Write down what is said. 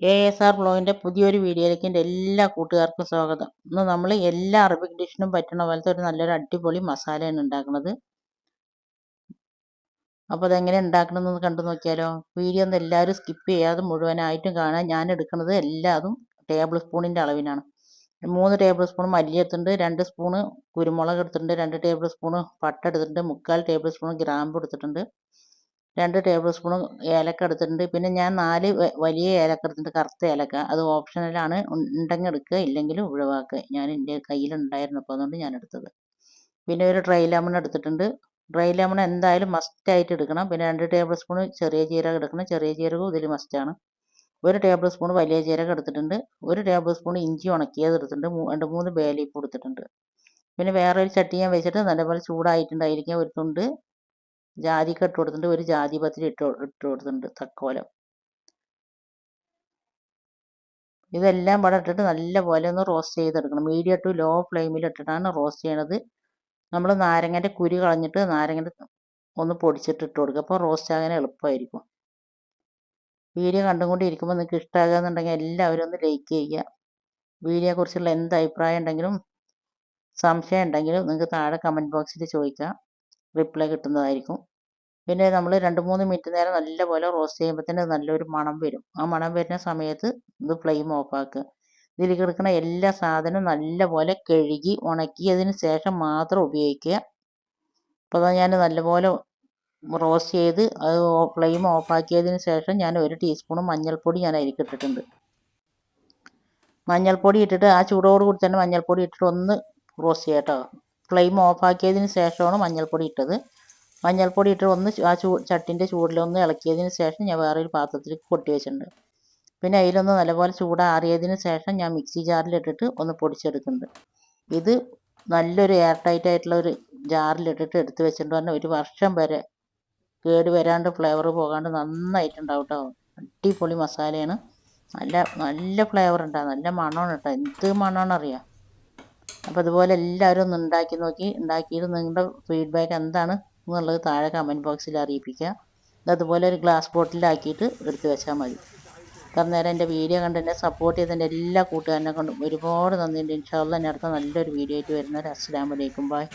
ASR വ്ളോഗിൻ്റെ പുതിയൊരു വീഡിയോയിലേക്ക് എൻ്റെ എല്ലാ കൂട്ടുകാർക്കും സ്വാഗതം. ഇന്ന് നമ്മൾ എല്ലാ അറബിക് ഡിഷിനും പറ്റുന്ന പോലത്തെ ഒരു നല്ലൊരു അടിപൊളി മസാലയാണ് ഉണ്ടാക്കുന്നത്. അപ്പോൾ അതെങ്ങനെ ഉണ്ടാക്കണമെന്ന് കണ്ടു നോക്കിയാലോ. വീഡിയോ ഒന്നും എല്ലാവരും സ്കിപ്പ് ചെയ്യാതെ മുഴുവനായിട്ടും കാണാൻ. ഞാൻ എടുക്കുന്നത് എല്ലാതും ടേബിൾ സ്പൂണിൻ്റെ അളവിനാണ്. 3 ടേബിൾ സ്പൂൺ മല്ലിയെടുത്തിട്ടുണ്ട്, 2 സ്പൂണ് കുരുമുളക് എടുത്തിട്ടുണ്ട്, 2 ടേബിൾ സ്പൂണ് പട്ട എടുത്തിട്ടുണ്ട്, 3/4 ടേബിൾ സ്പൂൺ ഗ്രാമ്പ് എടുത്തിട്ടുണ്ട്, 2 ടേബിൾ സ്പൂൺ ഏലക്ക എടുത്തിട്ടുണ്ട്. പിന്നെ ഞാൻ 4 വലിയ ഏലക്ക എടുത്തിട്ടുണ്ട്, കറുത്ത ഏലക്ക. അത് ഓപ്ഷണലാണ്, ഉണ്ടെങ്കിൽ എടുക്കുക, ഇല്ലെങ്കിൽ ഒഴിവാക്കുക. ഞാൻ എൻ്റെ കയ്യിലുണ്ടായിരുന്നപ്പോൾ അതുകൊണ്ട് ഞാൻ എടുത്തത്. പിന്നെ ഒരു ഡ്രൈ ലെമൺ എടുത്തിട്ടുണ്ട്. ഡ്രൈ ലെമൺ എന്തായാലും മസ്റ്റായിട്ട് എടുക്കണം. പിന്നെ 2 ടേബിൾ സ്പൂൺ ചെറിയ ജീരകം എടുക്കണം. ചെറിയ ജീരകവും ഇതിൽ മസ്റ്റാണ്. 1 ടേബിൾ സ്പൂൺ വലിയ ജീരകം എടുത്തിട്ടുണ്ട്. 1 ടേബിൾ സ്പൂൺ ഇഞ്ചി ഉണക്കിയത് എടുത്തിട്ടുണ്ട്. 2-3 ബേ ലീഫ് എടുത്തിട്ടുണ്ട്. പിന്നെ വേറെ ഒരു ചട്ടി ഞാൻ വെച്ചിട്ട് നല്ലപോലെ ചൂടായിട്ടുണ്ടായിരിക്കും. ഒരു തുണ്ട് ജാതിക്ക ഇട്ട് കൊടുത്തിട്ടുണ്ട്, ഒരു ജാതിപത്രി ഇട്ട് കൊടുത്തിട്ടുണ്ട്, തക്കോലം. ഇതെല്ലാം ഇവിടെ ഇട്ടിട്ട് നല്ലപോലെ ഒന്ന് റോസ്റ്റ് ചെയ്തെടുക്കണം. മീഡിയം ടു ലോ ഫ്ലെയിമിൽ ഇട്ടിട്ടാണ് റോസ്റ്റ് ചെയ്യണത്. നമ്മൾ നാരങ്ങൻ്റെ കുരു കളഞ്ഞിട്ട് നാരങ്ങൻ്റെ ഒന്ന് പൊടിച്ചിട്ട് ഇട്ട് കൊടുക്കുക. അപ്പോൾ റോസ്റ്റ് ആകാൻ എളുപ്പമായിരിക്കും. വീഡിയോ കണ്ടുകൊണ്ടിരിക്കുമ്പോൾ നിങ്ങൾക്ക് ഇഷ്ടമാകുന്നുണ്ടെങ്കിൽ എല്ലാവരും ഒന്ന് ലൈക്ക് ചെയ്യുക. വീഡിയോയെക്കുറിച്ചുള്ള എന്ത് അഭിപ്രായം ഉണ്ടെങ്കിലും സംശയം ഉണ്ടെങ്കിലും നിങ്ങൾക്ക് താഴെ കമൻറ്റ് ബോക്സിൽ ചോദിക്കാം, റിപ്ലൈ കിട്ടുന്നതായിരിക്കും. പിന്നെ നമ്മൾ 2-3 മിനിറ്റ് നേരം നല്ലപോലെ റോസ്റ്റ് ചെയ്യുമ്പോൾ തന്നെ നല്ലൊരു മണം വരും. ആ മണം വരുന്ന സമയത്ത് ഇത് ഫ്ലെയിം ഓഫാക്കുക. ഇതിൽ കിടക്കുന്ന എല്ലാ സാധനവും നല്ലപോലെ കഴുകി ഉണക്കിയതിന് ശേഷം മാത്രം ഉപയോഗിക്കുക. അപ്പോൾ ഞാൻ നല്ലപോലെ റോസ്റ്റ് ചെയ്ത് അത് ഫ്ലെയിം ഓഫാക്കിയതിന് ശേഷം ഞാൻ 1 ടീസ്പൂൺ മഞ്ഞൾപ്പൊടി ഞാൻ അതിലേക്കിട്ടിട്ടുണ്ട്. മഞ്ഞൾപ്പൊടി ഇട്ടിട്ട് ആ ചൂടോട് കൂടി തന്നെ മഞ്ഞൾപ്പൊടി ഇട്ടിട്ട് ഒന്ന് റോസ്റ്റ് ചെയ്യാം കേട്ടോ. ഫ്ലെയിം ഓഫാക്കിയതിന് ശേഷമാണ് മഞ്ഞൾപ്പൊടി ഇട്ടത്. മഞ്ഞൾപ്പൊടി ഇട്ട് ഒന്ന് ആ ചട്ടിൻ്റെ ചൂടിലൊന്ന് ഇളക്കിയതിന് ശേഷം ഞാൻ വേറൊരു പാത്രത്തിലേക്ക് കൊട്ടി വെച്ചിട്ടുണ്ട്. പിന്നെ അതിലൊന്ന് നല്ലപോലെ ചൂടാറിയതിന് ശേഷം ഞാൻ മിക്സി ജാറിലിട്ടിട്ട് ഒന്ന് പൊടിച്ചെടുക്കുന്നുണ്ട്. ഇത് നല്ലൊരു എയർ ടൈറ്റ് ആയിട്ടുള്ള ഒരു ജാറിലിട്ടിട്ട് എടുത്ത് വെച്ചിട്ട് പറഞ്ഞാൽ 1 വർഷം വരെ കേട് വരാണ്ട് ഫ്ലേവർ പോകാണ്ട് നന്നായിട്ടുണ്ടാവും കേട്ടോ. അടിപൊളി മസാലയാണ്. നല്ല ഫ്ലേവർ ഉണ്ടാകും, നല്ല മണമാണ് കേട്ടോ. എന്ത് മണമാണ് അറിയാം. അപ്പോൾ അതുപോലെ എല്ലാവരും ഒന്ന് ഉണ്ടാക്കി നോക്കി, ഉണ്ടാക്കിയിട്ട് നിങ്ങളുടെ ഫീഡ്ബാക്ക് എന്താണ് എന്നുള്ളത് താഴെ കമൻറ്റ് ബോക്സിൽ അറിയിപ്പിക്കുക. അതുപോലെ ഒരു ഗ്ലാസ് ബോട്ടിലാക്കിയിട്ട് എടുത്ത് വെച്ചാൽ മതി. ഇത്ര നേരം എൻ്റെ വീഡിയോ കണ്ട് എന്നെ സപ്പോർട്ട് ചെയ്തതിൻ്റെ എല്ലാ കൂട്ടുകാരനെ കൊണ്ടും ഒരുപാട് നന്ദിയുണ്ട്. ഇൻഷാ അല്ലാഹ് ഇനി അടുത്ത നല്ലൊരു വീഡിയോ ആയിട്ട് വരുന്നവരെ അസ്സലാമു അലൈക്കും, ബൈ.